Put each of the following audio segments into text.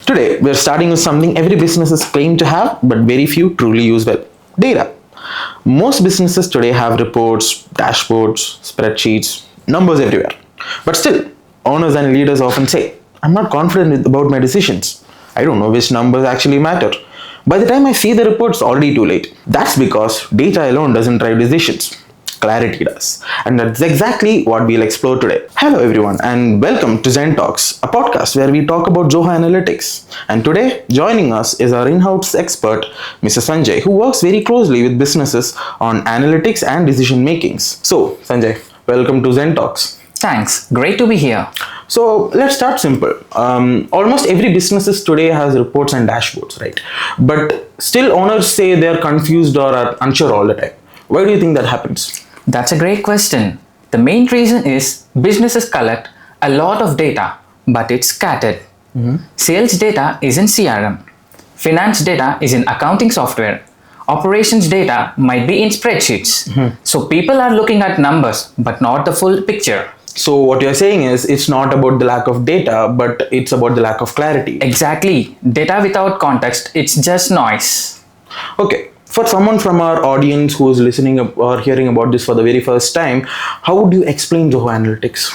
Today, we're starting with something every businesses claim to have, but very few truly use well: data. Most businesses today have reports, dashboards, spreadsheets, numbers everywhere. But still, owners and leaders often say, I'm not confident about my decisions. I don't know which numbers actually matter. By the time I see the report, it's already too late. That's because data alone doesn't drive decisions. Clarity does. And that's exactly what we'll explore today. Hello everyone and welcome to ZenTalks, a podcast where we talk about Zoho Analytics. And today, joining us is our in-house expert, Mr. Sanjay, who works very closely with businesses on analytics and decision makings. So, Sanjay, welcome to ZenTalks. Thanks. Great to be here. So let's start simple. Almost every businesses today has reports and dashboards, right? But still owners say they're confused or are unsure all the time. Why do you think that happens? That's a great question. The main reason is businesses collect a lot of data, but it's scattered. Sales data is in CRM. Finance data is in accounting software. Operations data might be in spreadsheets. So people are looking at numbers, but not the full picture. So what you're saying is it's not about the lack of data, but it's about the lack of clarity. Exactly. Data without context, it's just noise. Okay. For someone from our audience who is listening or hearing about this for the very first time, how would you explain Zoho Analytics?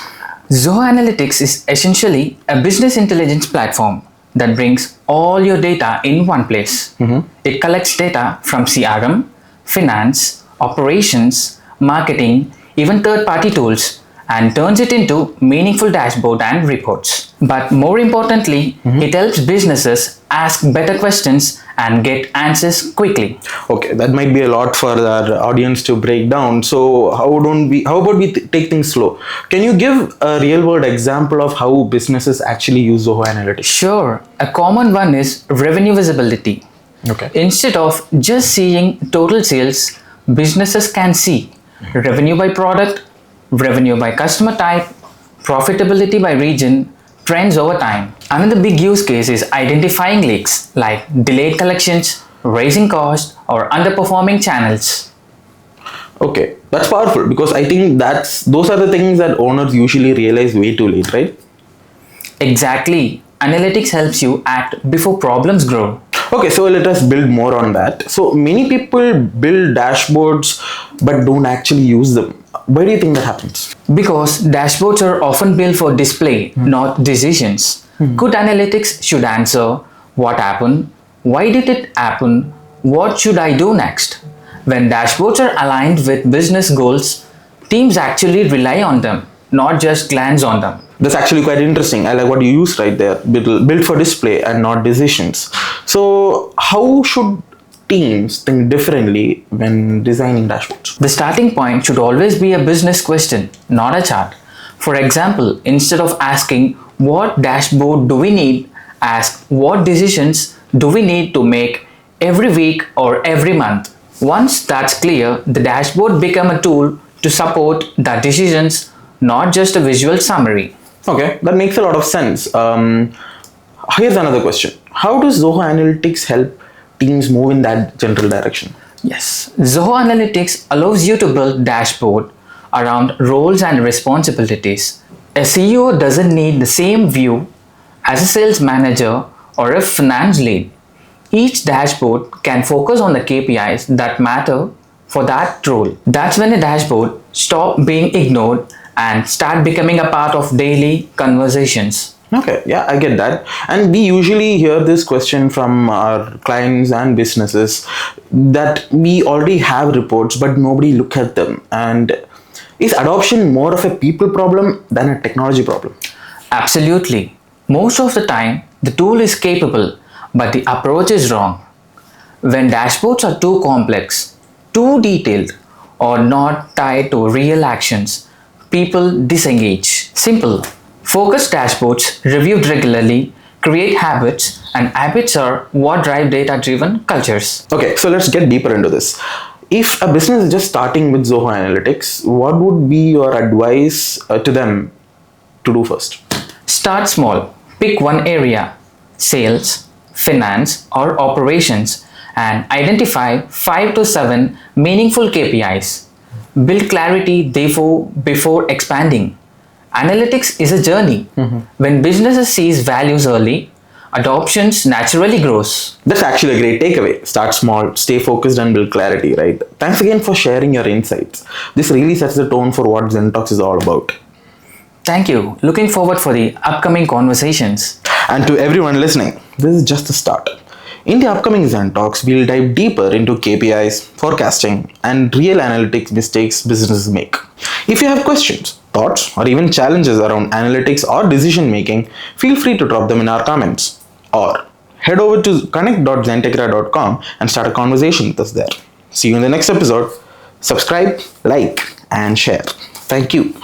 Zoho Analytics is essentially a business intelligence platform that brings all your data in one place. It collects data from CRM, finance, operations, marketing, even third-party tools, and turns it into meaningful dashboard and reports. But more importantly, it helps businesses ask better questions and get answers quickly. Okay, that might be a lot for our audience to break down. So how about we take things slow? Can you give a real world example of how businesses actually use Zoho Analytics? Sure. A common one is revenue visibility. Okay. Instead of just seeing total sales, businesses can see revenue by product, revenue by customer type, profitability by region, trends over time. Another big use case is identifying leaks like delayed collections, raising cost, or underperforming channels. Okay, that's powerful because I think those are the things that owners usually realize way too late, right? Exactly. Analytics helps you act before problems grow. Okay, so let us build more on that. So many people build dashboards but don't actually use them. Why do you think that happens? Because dashboards are often built for display, not decisions. Good analytics should answer what happened, why did it happen, what should I do next. When dashboards are aligned with business goals, teams actually rely on them, not just glance on them. That's actually quite interesting. I like what you used right there. Built for display and not decisions. So how should teams think differently when designing dashboards? The starting point should always be a business question, not a chart. For example, instead of asking what dashboard do we need, ask what decisions do we need to make every week or every month. Once that's clear, the dashboard becomes a tool to support the decisions, not just a visual summary. Okay, that makes a lot of sense. Here's another question. How does Zoho Analytics help teams move in that general direction? Yes, Zoho Analytics allows you to build dashboard around roles and responsibilities. A CEO doesn't need the same view as a sales manager or a finance lead. Each dashboard can focus on the KPIs that matter for that role. That's when a dashboard stops being ignored and start becoming a part of daily conversations. Okay, yeah, I get that. And we usually hear this question from our clients and businesses that we already have reports, but nobody look at them. And is adoption more of a people problem than a technology problem? Absolutely. Most of the time, the tool is capable, but the approach is wrong. When dashboards are too complex, too detailed, or not tied to real actions, people disengage. Simple. Focused dashboards, reviewed regularly, create habits, and habits are what drive data-driven cultures. Okay, so let's get deeper into this. If a business is just starting with Zoho Analytics, what would be your advice to them to do first? Start small. Pick one area, sales, finance, or operations, and identify 5 to 7 meaningful KPIs. Build clarity therefore before expanding. Analytics is a journey. When businesses sees values early, adoptions naturally grows. That's actually a great takeaway. Start small, stay focused, and build clarity, right? Thanks again for sharing your insights. This really sets the tone for what ZenTalks is all about. Thank you. Looking forward for the upcoming conversations. And to everyone listening, this is just the start. In the upcoming ZenTalks, we'll dive deeper into KPIs, forecasting, and real analytics mistakes businesses make. If you have questions, thoughts, or even challenges around analytics or decision making, feel free to drop them in our comments. Or head over to connect.zentegra.com and start a conversation with us there. See you in the next episode. Subscribe, like, and share. Thank you.